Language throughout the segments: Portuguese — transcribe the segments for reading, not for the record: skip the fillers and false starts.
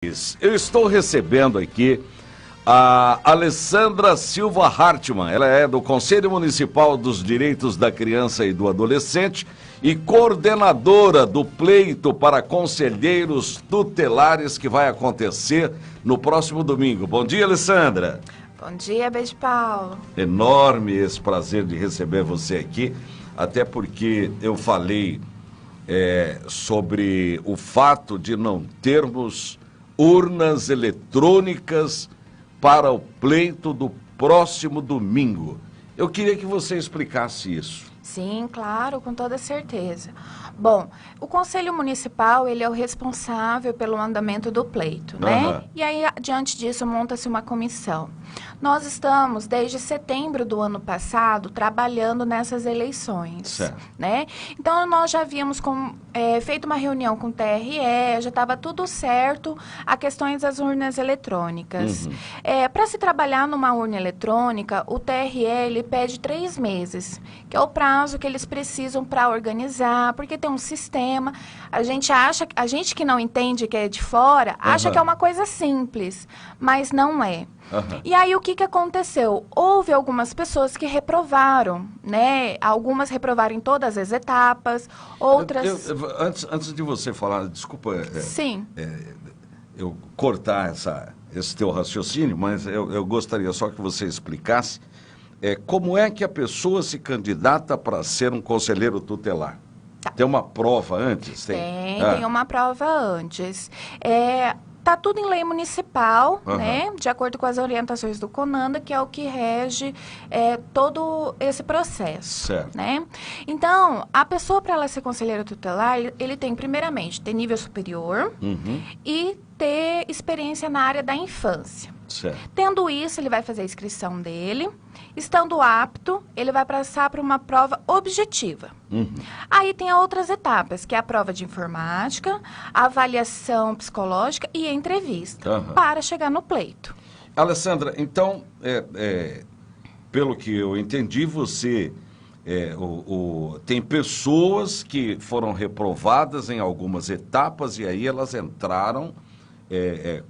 Eu estou recebendo aqui a Alessandra Silva Hartmann. Ela é do Conselho Municipal dos Direitos da Criança e do Adolescente e coordenadora do pleito para conselheiros tutelares que vai acontecer no próximo domingo. Bom dia, Alessandra. Bom dia, Beijo Paulo. Enorme esse prazer de receber você aqui, até porque eu falei sobre o fato de não termos urnas eletrônicas para o pleito do próximo domingo. Eu queria que você explicasse isso. Sim, claro, com toda certeza. Bom, o Conselho Municipal, ele é o responsável pelo andamento do pleito, né? E aí, diante disso, monta-se uma comissão. Nós estamos, desde setembro do ano passado, trabalhando nessas eleições, né? Então, nós já havíamos feito uma reunião com o TRE, já estava tudo certo, a questões das urnas eletrônicas. Para se trabalhar numa urna eletrônica, o TRE, ele pede 3 meses, que é o prazo que eles precisam para organizar, porque tem um sistema. A gente que não entende, que é de fora, acha que é uma coisa simples, mas não é. E aí, o que aconteceu? Houve algumas pessoas que reprovaram, né? Algumas reprovaram em todas as etapas, outras... Antes de você falar, desculpa... Sim. Eu cortar esse teu raciocínio, mas eu gostaria só que você explicasse como é que a pessoa se candidata para ser um conselheiro tutelar. Tá. Tem uma prova antes? Tem uma prova antes. Está tudo em lei municipal, né, de acordo com as orientações do CONANDA, que é o que rege todo esse processo. Né? Então, a pessoa, para ela ser conselheiro tutelar, ele tem, primeiramente, ter nível superior e ter experiência na área da infância. Tendo isso, ele vai fazer a inscrição dele. Estando apto, ele vai passar para uma prova objetiva. Aí tem outras etapas, que é a prova de informática, a avaliação psicológica e a entrevista, para chegar no pleito. Alessandra, então, pelo que eu entendi, você tem pessoas que foram reprovadas em algumas etapas e aí elas entraram...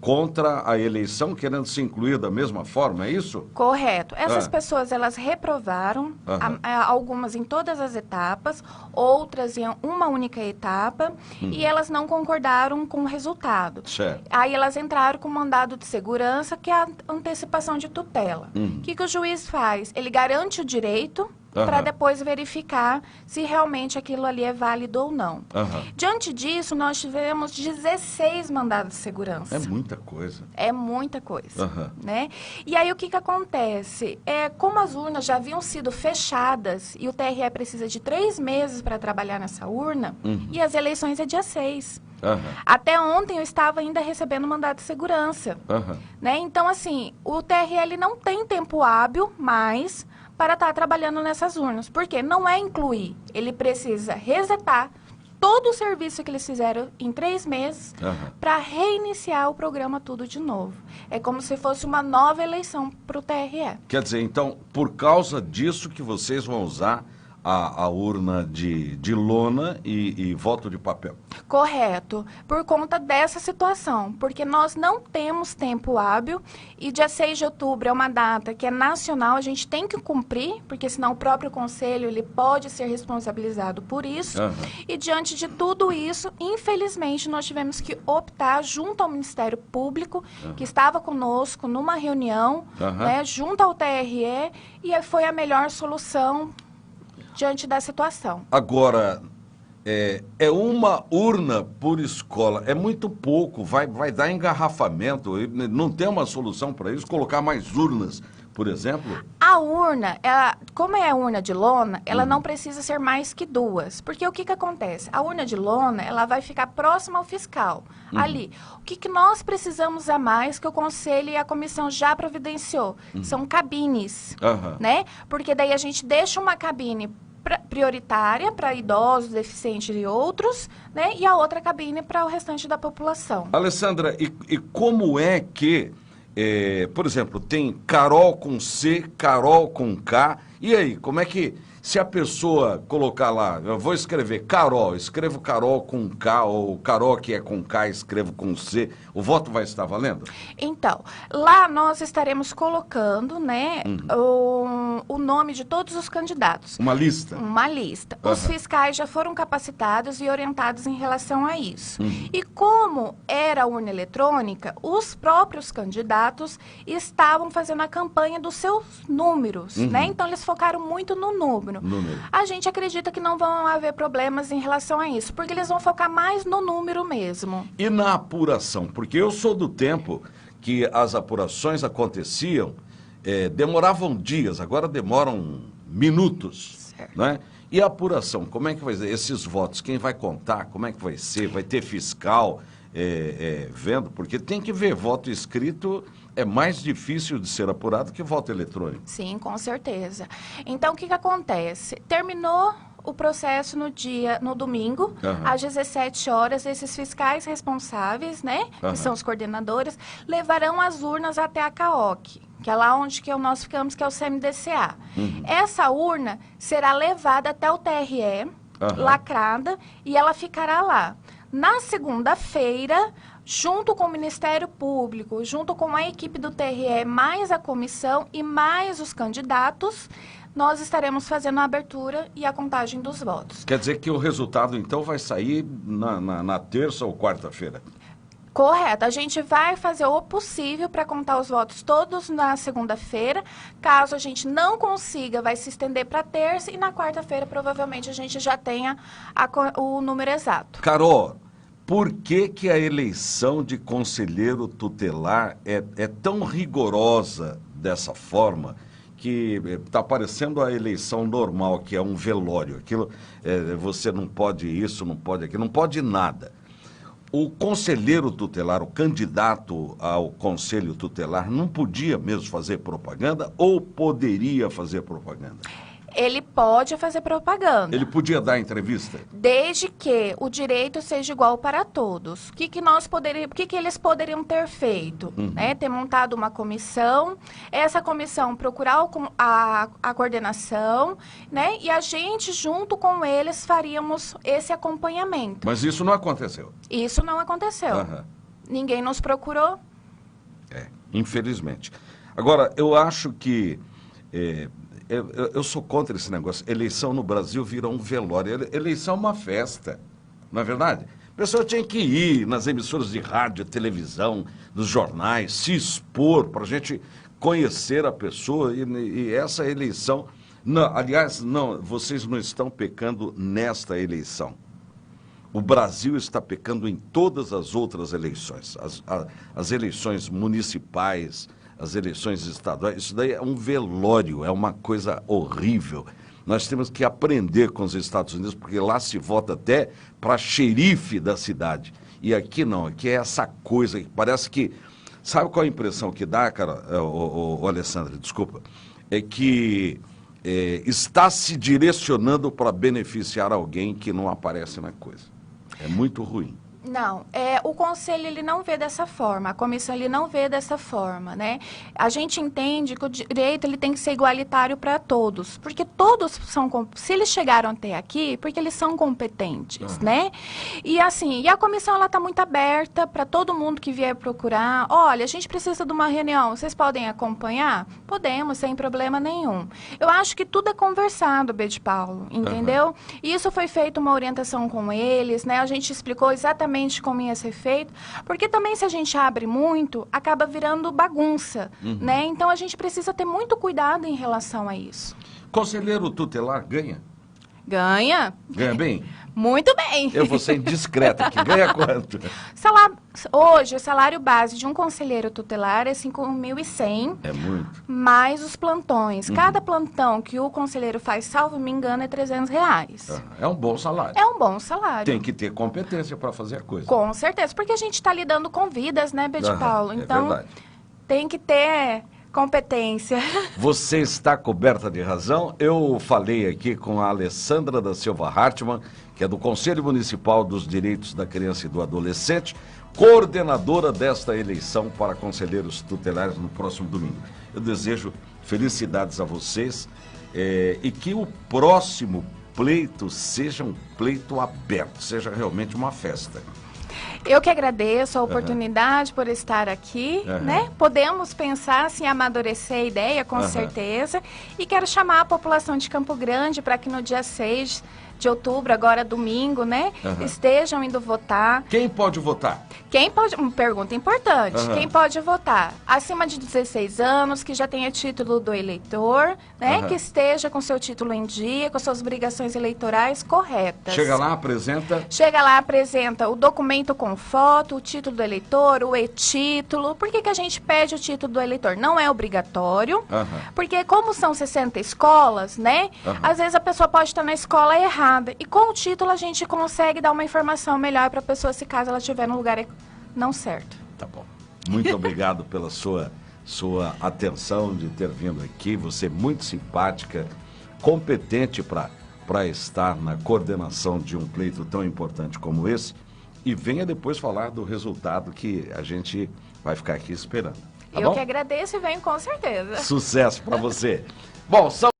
contra a eleição, querendo se incluir da mesma forma, é isso? Correto. Essas pessoas, elas reprovaram, algumas em todas as etapas, outras em uma única etapa, e elas não concordaram com o resultado. Aí elas entraram com mandado de segurança, que é a antecipação de tutela. O que o juiz faz? Ele garante o direito para depois verificar se realmente aquilo ali é válido ou não. Diante disso, nós tivemos 16 mandados de segurança. É muita coisa. É muita coisa, né? E aí, o que acontece? Como as urnas já haviam sido fechadas e o TRE precisa de 3 meses para trabalhar nessa urna, e as eleições é dia 6. Até ontem eu estava ainda recebendo mandado de segurança. Né? Então, assim, o TRE ele não tem tempo hábil mais para estar trabalhando nessas urnas. Porque não é incluir. Ele precisa resetar todo o serviço que eles fizeram em 3 meses para reiniciar o programa tudo de novo. É como se fosse uma nova eleição para o TRE. Quer dizer, então, por causa disso que vocês vão usar a urna de lona e voto de papel. Correto. Por conta dessa situação, porque nós não temos tempo hábil e dia 6 de outubro é uma data que é nacional, a gente tem que cumprir, porque senão o próprio conselho ele pode ser responsabilizado por isso. E diante de tudo isso, infelizmente, nós tivemos que optar junto ao Ministério Público, que estava conosco numa reunião, né, junto ao TRE, e foi a melhor solução diante da situação. Agora, é uma urna por escola, é muito pouco, vai dar engarrafamento, não tem uma solução para isso, colocar mais urnas, por exemplo? A urna, como é a urna de lona, ela não precisa ser mais que 2, porque o que acontece? A urna de lona, ela vai ficar próxima ao fiscal, ali. O que nós precisamos a mais, que o Conselho e a Comissão já providenciou, são cabines, né? Porque daí a gente deixa uma cabine prioritária para idosos, deficientes e outros, né? E a outra cabine para o restante da população. Alessandra, e como é que, por exemplo, tem Carol com C, Carol com K, e aí, como é que Se a pessoa colocar lá, eu vou escrever Carol, escrevo Carol com K, ou Carol que é com K, escrevo com C, o voto vai estar valendo? Então, lá nós estaremos colocando, né, o nome de todos os candidatos. Uma lista? Uma lista. Os fiscais já foram capacitados e orientados em relação a isso. E como era a urna eletrônica, os próprios candidatos estavam fazendo a campanha dos seus números, né? Então, eles focaram muito no número. A gente acredita que não vão haver problemas em relação a isso, porque eles vão focar mais no número mesmo. E na apuração? Porque eu sou do tempo que as apurações aconteciam, demoravam dias, agora demoram minutos, né? E a apuração, como é que vai ser? Esses votos, quem vai contar? Como é que vai ser? Vai ter fiscal vendo? Porque tem que ver, voto escrito é mais difícil de ser apurado que voto eletrônico. Sim, com certeza. Então, o que acontece? Terminou o processo no domingo, às 17 horas, esses fiscais responsáveis, né, que são os coordenadores, levarão as urnas até a CAOC, que é lá onde nós ficamos, que é o CMDCA. Essa urna será levada até o TRE, lacrada, e ela ficará lá. Na segunda-feira, junto com o Ministério Público, junto com a equipe do TRE, mais a comissão e mais os candidatos, nós estaremos fazendo a abertura e a contagem dos votos. Quer dizer que o resultado, então, vai sair na terça ou quarta-feira? Correto. A gente vai fazer o possível para contar os votos todos na segunda-feira. Caso a gente não consiga, vai se estender para terça e na quarta-feira, provavelmente, a gente já tenha o número exato. Carol, por que a eleição de conselheiro tutelar é tão rigorosa dessa forma que está parecendo a eleição normal, que é um velório? Aquilo, você não pode isso, não pode aquilo, não pode nada. O conselheiro tutelar, o candidato ao conselho tutelar, não podia mesmo fazer propaganda ou poderia fazer propaganda? Ele pode fazer propaganda. Ele podia dar entrevista? Desde que o direito seja igual para todos. O que eles poderiam ter feito? Né? Ter montado uma comissão, essa comissão procurar a coordenação, né? E a gente, junto com eles, faríamos esse acompanhamento. Mas isso não aconteceu? Isso não aconteceu. Ninguém nos procurou. Infelizmente. Agora, eu acho que... Eu sou contra esse negócio. Eleição no Brasil vira um velório. Eleição é uma festa, não é verdade? A pessoa tinha que ir nas emissoras de rádio, televisão, nos jornais, se expor para a gente conhecer a pessoa. E essa eleição... Não, aliás, não, vocês não estão pecando nesta eleição. O Brasil está pecando em todas as outras eleições. As eleições municipais... as eleições estaduais, isso daí é um velório, é uma coisa horrível. Nós temos que aprender com os Estados Unidos, porque lá se vota até para xerife da cidade. E aqui não, aqui é essa coisa que parece que... Sabe qual é a impressão que dá, cara, Alessandra, desculpa? É que está se direcionando para beneficiar alguém que não aparece na coisa. É muito ruim. Não, o conselho ele não vê dessa forma, a comissão ele não vê dessa forma, né? A gente entende que o direito ele tem que ser igualitário para todos, porque todos são, se eles chegaram até aqui, porque eles são competentes, né? E assim, a comissão ela está muito aberta para todo mundo que vier procurar. Olha, a gente precisa de uma reunião, vocês podem acompanhar? Podemos, sem problema nenhum. Eu acho que tudo é conversado, Bede Paulo, entendeu? E isso foi feito uma orientação com eles, né? A gente explicou exatamente como ia ser feito, porque também se a gente abre muito, acaba virando bagunça, né? Então a gente precisa ter muito cuidado em relação a isso. Conselheiro tutelar ganha? Ganha. Ganha bem? Muito bem. Eu vou ser indiscreta aqui. Ganha quanto? Hoje, o salário base de um conselheiro tutelar é 5.100. É muito. Mais os plantões. Cada plantão que o conselheiro faz, salvo me engano, é R$300. É um bom salário. É um bom salário. Tem que ter competência para fazer a coisa. Com certeza, porque a gente está lidando com vidas, né, Bede Paulo? Então, verdade. Tem que ter competência. Você está coberta de razão. Eu falei aqui com a Alessandra da Silva Hartmann, que é do Conselho Municipal dos Direitos da Criança e do Adolescente, coordenadora desta eleição para conselheiros tutelares no próximo domingo. Eu desejo felicidades a vocês e que o próximo pleito seja um pleito aberto, seja realmente uma festa. Eu que agradeço a oportunidade por estar aqui, né? Podemos pensar em amadurecer a ideia, com certeza. E quero chamar a população de Campo Grande para que no dia 6 de outubro, agora domingo, né? Estejam indo votar. Quem pode votar? Quem pode... Uma pergunta importante. Quem pode votar? Acima de 16 anos, que já tenha título do eleitor, né? Que esteja com seu título em dia, com suas obrigações eleitorais corretas. Chega lá, apresenta. Chega lá, apresenta o documento com foto, o título do eleitor, o e-título. Por que a gente pede o título do eleitor? Não é obrigatório, porque como são 60 escolas, né? Às vezes a pessoa pode estar na escola errada. E com o título a gente consegue dar uma informação melhor para a pessoa, se caso ela estiver no lugar não certo. Tá bom. Muito obrigado pela sua atenção de ter vindo aqui. Você é muito simpática, competente para estar na coordenação de um pleito tão importante como esse. E venha depois falar do resultado que a gente vai ficar aqui esperando. Tá Eu bom? que agradeço e venho com certeza. Sucesso para você. Bom,